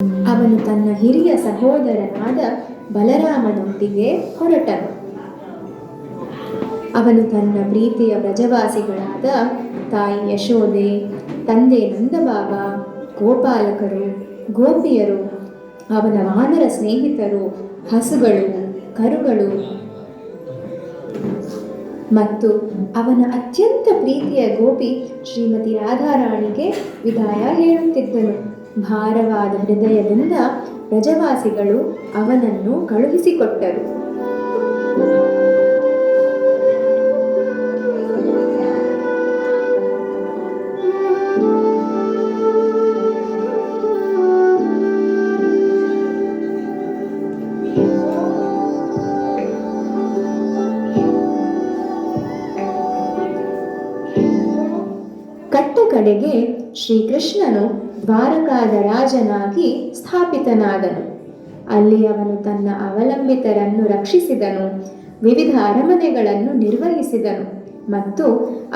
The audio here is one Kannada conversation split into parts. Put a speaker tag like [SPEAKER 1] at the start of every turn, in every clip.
[SPEAKER 1] ಅವನು ತನ್ನ ಹಿರಿಯ ಸಹೋದರನಾದ ಬಲರಾಮನೊಂದಿಗೆ ಹೊರಟನು. ಅವನು ತನ್ನ ಪ್ರೀತಿಯ ವ್ರಜವಾಸಿಗಳಾದ ತಾಯಿ ಯಶೋದೆ, ತಂದೆ ನಂದಬಾಬ, ಗೋಪಾಲಕರು, ಗೋಪಿಯರು, ಅವನ ವಾನರ ಸ್ನೇಹಿತರು, ಹಸುಗಳು, ಕರುಗಳು ಮತ್ತು ಅವನ ಅತ್ಯಂತ ಪ್ರೀತಿಯ ಗೋಪಿ ಶ್ರೀಮತಿ ರಾಧಾರಾಣಿಗೆ ವಿದಾಯ ಹೇಳುತ್ತಿದ್ದನು. ಭಾರವಾದ ಹೃದಯದಿಂದ ವ್ರಜವಾಸಿಗಳು ಅವನನ್ನು ಕಳುಹಿಸಿಕೊಟ್ಟರು. ಕಡೆಗೆ ಶ್ರೀಕೃಷ್ಣನು ದ್ವಾರಕಾದ ರಾಜನಾಗಿ ಸ್ಥಾಪಿತನಾದನು. ಅಲ್ಲಿ ಅವನು ತನ್ನ ಅವಲಂಬಿತರನ್ನು ರಕ್ಷಿಸಿದನು, ವಿವಿಧ ಅರಮನೆಗಳನ್ನು ನಿರ್ವಹಿಸಿದನು ಮತ್ತು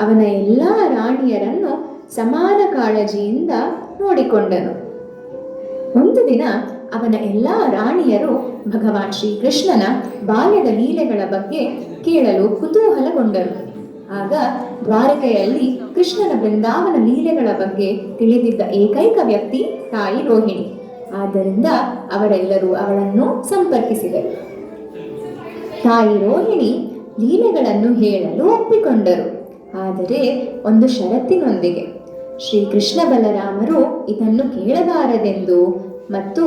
[SPEAKER 1] ಅವನ ಎಲ್ಲ ರಾಣಿಯರನ್ನು ಸಮಾನ ಕಾಳಜಿಯಿಂದ ನೋಡಿಕೊಂಡನು. ಒಂದು ದಿನ ಅವನ ಎಲ್ಲ ರಾಣಿಯರು ಭಗವಾನ್ ಶ್ರೀಕೃಷ್ಣನ ಬಾಲ್ಯದ ಲೀಲೆಗಳ ಬಗ್ಗೆ ಕೇಳಲು ಕುತೂಹಲಗೊಂಡರು. ಆಗ ದ್ವಾರಕೆಯಲ್ಲಿ ಕೃಷ್ಣನ ಬೃಂದಾವನ ಲೀಲೆಗಳ ಬಗ್ಗೆ ತಿಳಿದಿದ್ದ ಏಕೈಕ ವ್ಯಕ್ತಿ ತಾಯಿ ರೋಹಿಣಿ. ಆದ್ದರಿಂದ ಅವರೆಲ್ಲರೂ ಅವಳನ್ನು ಸಂಪರ್ಕಿಸಿದರು. ತಾಯಿ ರೋಹಿಣಿ ಲೀಲೆಗಳನ್ನು ಹೇಳಲು ಒಪ್ಪಿಕೊಂಡರು, ಆದರೆ ಒಂದು ಷರತ್ತಿನೊಂದಿಗೆ. ಶ್ರೀಕೃಷ್ಣ ಬಲರಾಮರು ಇದನ್ನು ಕೇಳಬಾರದೆಂದು ಮತ್ತು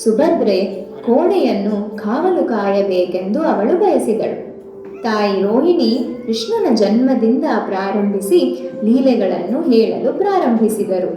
[SPEAKER 1] ಸುಭದ್ರೆ ಕೋಣೆಯನ್ನು ಕಾವಲು ಕಾಯಬೇಕೆಂದು ಅವಳು ಬಯಸಿದಳು. ತಾಯಿ ರೋಹಿಣಿ ಕೃಷ್ಣನ ಜನ್ಮದಿಂದ ಪ್ರಾರಂಭಿಸಿ ಲೀಲೆಗಳನ್ನು ಹೇಳಲು ಪ್ರಾರಂಭಿಸಿದರು.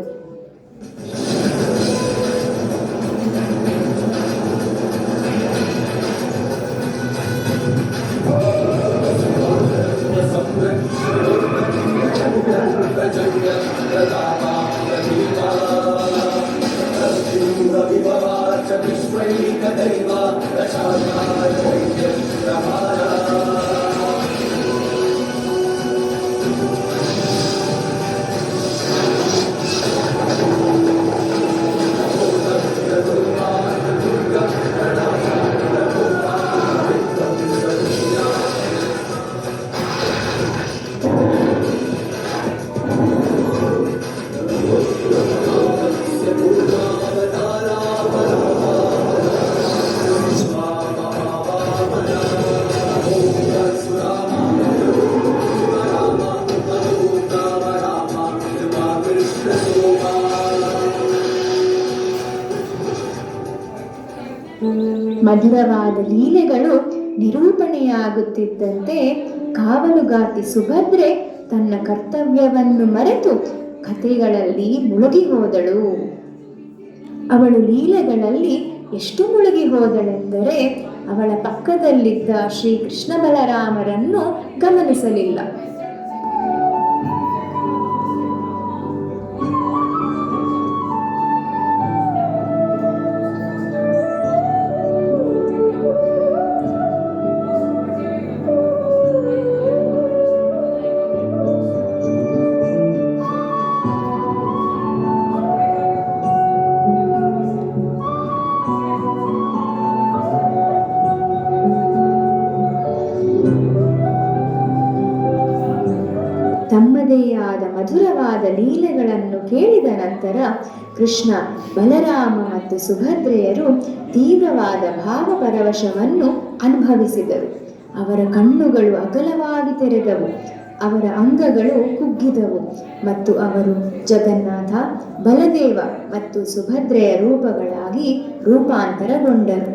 [SPEAKER 1] ಮಧುರವಾದ ಲೀಲೆಗಳು ನಿರೂಪಣೆಯಾಗುತ್ತಿದ್ದಂತೆ ಕಾವಲುಗಾತಿ ಸುಭದ್ರೆ ತನ್ನ ಕರ್ತವ್ಯವನ್ನು ಮರೆತು ಕಥೆಗಳಲ್ಲಿ ಮುಳುಗಿ ಹೋದಳು. ಅವಳು ಲೀಲೆಗಳಲ್ಲಿ ಎಷ್ಟು ಮುಳುಗಿ ಹೋದಳೆಂದರೆ ಅವಳ ಪಕ್ಕದಲ್ಲಿದ್ದ ಶ್ರೀಕೃಷ್ಣ ಬಲರಾಮರನ್ನು ಗಮನಿಸಲಿಲ್ಲ. ತಮ್ಮದೇ ಆದ ಮಧುರವಾದ ಲೀಲೆಗಳನ್ನು ಕೇಳಿದ ನಂತರ ಕೃಷ್ಣ, ಬಲರಾಮ ಮತ್ತು ಸುಭದ್ರೆಯರು ತೀವ್ರವಾದ ಭಾವಪರವಶವನ್ನು ಅನುಭವಿಸಿದರು. ಅವರ ಕಣ್ಣುಗಳು ಅಗಲವಾಗಿ ತೆರೆದವು, ಅವರ ಅಂಗಗಳು ಕುಗ್ಗಿದವು ಮತ್ತು ಅವರು ಜಗನ್ನಾಥ, ಬಲದೇವ ಮತ್ತು ಸುಭದ್ರೆಯ ರೂಪಗಳಾಗಿ ರೂಪಾಂತರಗೊಂಡರು.